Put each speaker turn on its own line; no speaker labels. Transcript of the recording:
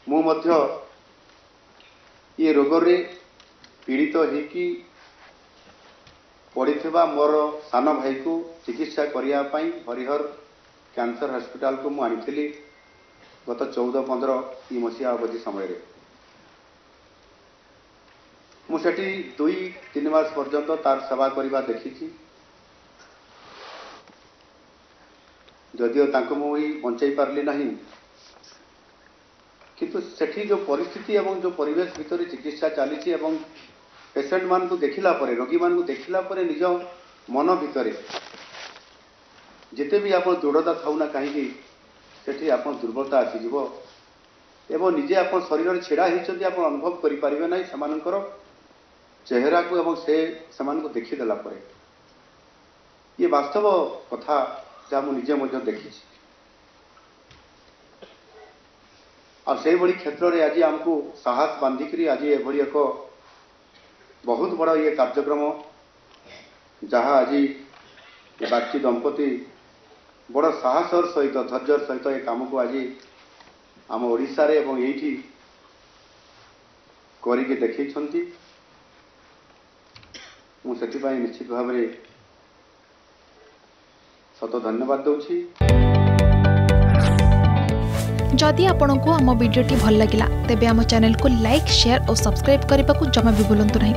मु मध्य ये रोग रे पीड़ित होइकी पड़ीथिबा मोर सान भाई को चिकित्सा करिया पई हरिहर कैंसर हॉस्पिटल को मु आनिथिली गत 14-15 मसीहा अवधि समय मुझे 2-3 मास पर्यंत तार सेवा करवा देखी जदिओ तांको मुई बंचाई पारली नहीं किंतु सेठी जो परिस्थिति एवं जो परिवेश भितर चिकित्सा चली एवं पेसेंट मान को देखिला परे रोगी मान को देखिला परे निज मन भितर जिते भी आप दृढ़ता थाउना कहीं सेठी आप दुर्बलता आसीज एवं निजे आप शरीर छेड़ा होती आप अनुभव करें ना से चेहरा को एवं से देखीदेला ये वास्तव कथा जहाँ मुझे निजे देखी से भली क्षेत्र में आज आमको साहस बांधिकी आज ये एक बहुत बड़ा ये कार्यक्रम जहाँ आज बागची दंपति बड़ साहसर सहित धैर्य सहित ये काम को आज आम ओडिशा रे एवं यही करके देखी मुझे निश्चित भाव में सत धन्यवाद दूची।
जदि आपंक आम भिडी भल लगा तेब आम चैनल को लाइक शेयर और सब्सक्राइब करने को जमा भी भूलु नहीं।